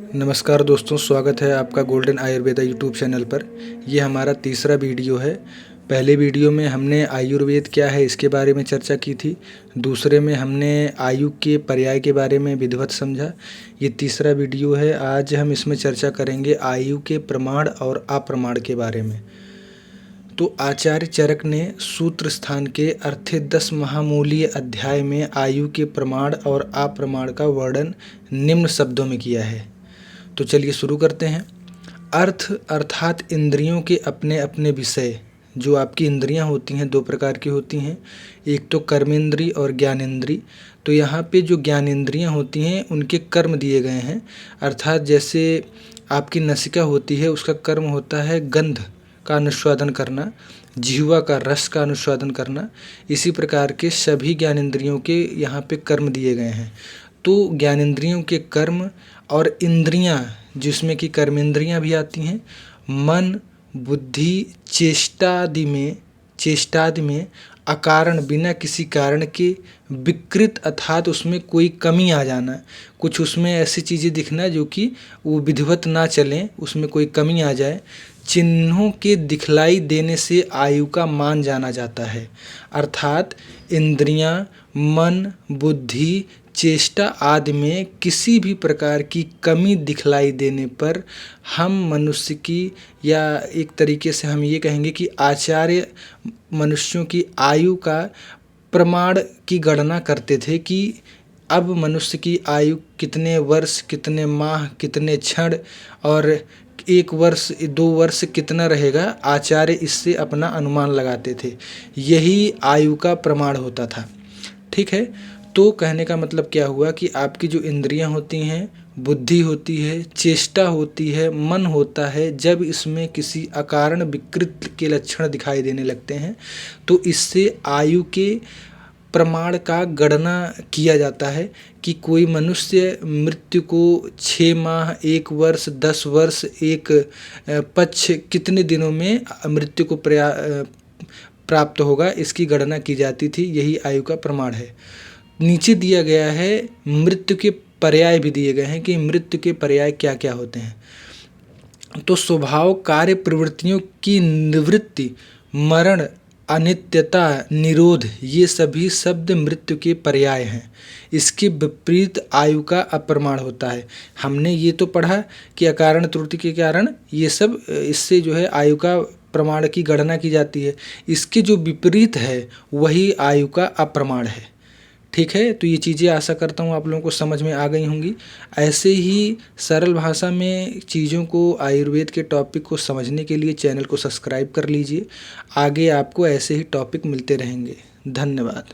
नमस्कार दोस्तों, स्वागत है आपका गोल्डन आयुर्वेदा यूट्यूब चैनल पर। ये हमारा तीसरा वीडियो है। पहले वीडियो में हमने आयुर्वेद क्या है इसके बारे में चर्चा की थी। दूसरे में हमने आयु के पर्याय के बारे में विधिवत समझा। ये तीसरा वीडियो है। आज हम इसमें चर्चा करेंगे आयु के प्रमाण और अप्रमाण के बारे में। तो आचार्य चरक ने सूत्र स्थान के अर्थे 10 महामूलीय अध्याय में आयु के प्रमाण और अप्रमाण का वर्णन निम्न शब्दों में किया है। तो चलिए शुरू करते हैं। अर्थ अर्थात इंद्रियों के अपने अपने विषय। जो आपकी इंद्रियां होती हैं दो प्रकार की होती हैं, एक तो कर्मेंद्री और ज्ञानेंद्री। तो यहाँ पे जो ज्ञानेंद्रियां होती हैं उनके कर्म दिए गए हैं। अर्थात जैसे आपकी नसिका होती है, उसका कर्म होता है गंध का अनुस्वादन करना, जिह्वा का रस का अनुस्वादन करना। इसी प्रकार के सभी ज्ञानेंद्रियों के यहाँ पे कर्म दिए गए हैं। तो ज्ञानेंद्रियों के कर्म और इंद्रियां, जिसमें कि कर्मेंद्रियां भी आती हैं, मन बुद्धि चेष्टादि में अकारण बिना किसी कारण के विकृत, अर्थात उसमें कोई कमी आ जाना, कुछ उसमें ऐसी चीज़ें दिखना जो कि वो विधिवत ना चलें, उसमें कोई कमी आ जाए, चिन्हों के दिखलाई देने से आयु का मान जाना जाता है। अर्थात इंद्रियां, मन बुद्धि चेष्टा आदि में किसी भी प्रकार की कमी दिखलाई देने पर हम मनुष्य की, या एक तरीके से हम ये कहेंगे कि आचार्य मनुष्यों की आयु का प्रमाण की गणना करते थे कि अब मनुष्य की आयु कितने वर्ष, कितने माह, कितने क्षण और 1 वर्ष 2 वर्ष कितना रहेगा। आचार्य इससे अपना अनुमान लगाते थे। यही आयु का प्रमाण होता था। ठीक है। तो कहने का मतलब क्या हुआ कि आपकी जो इंद्रियां होती हैं, बुद्धि होती है, चेष्टा होती है, मन होता है, जब इसमें किसी अकारण विकृत के लक्षण दिखाई देने लगते हैं तो इससे आयु के प्रमाण का गणना किया जाता है कि कोई मनुष्य मृत्यु को 6 माह, 1 वर्ष, 10 वर्ष, एक पक्ष कितने दिनों में मृत्यु को प्राप्त होगा, इसकी गणना की जाती थी। यही आयु का प्रमाण है। नीचे दिया गया है, मृत्यु के पर्याय भी दिए गए हैं कि मृत्यु के पर्याय क्या क्या होते हैं। तो स्वभाव, कार्य प्रवृत्तियों की निवृत्ति, मरण, अनित्यता, निरोध, ये सभी शब्द मृत्यु के पर्याय हैं। इसके विपरीत आयु का अप्रमाण होता है। हमने ये तो पढ़ा कि अकारण त्रुटि के कारण ये सब, इससे जो है आयु का प्रमाण की गणना की जाती है। इसके जो विपरीत है वही आयु का अप्रमाण है। ठीक है। तो ये चीज़ें आशा करता हूँ आप लोगों को समझ में आ गई होंगी। ऐसे ही सरल भाषा में चीज़ों को, आयुर्वेद के टॉपिक को समझने के लिए चैनल को सब्सक्राइब कर लीजिए। आगे आपको ऐसे ही टॉपिक मिलते रहेंगे। धन्यवाद।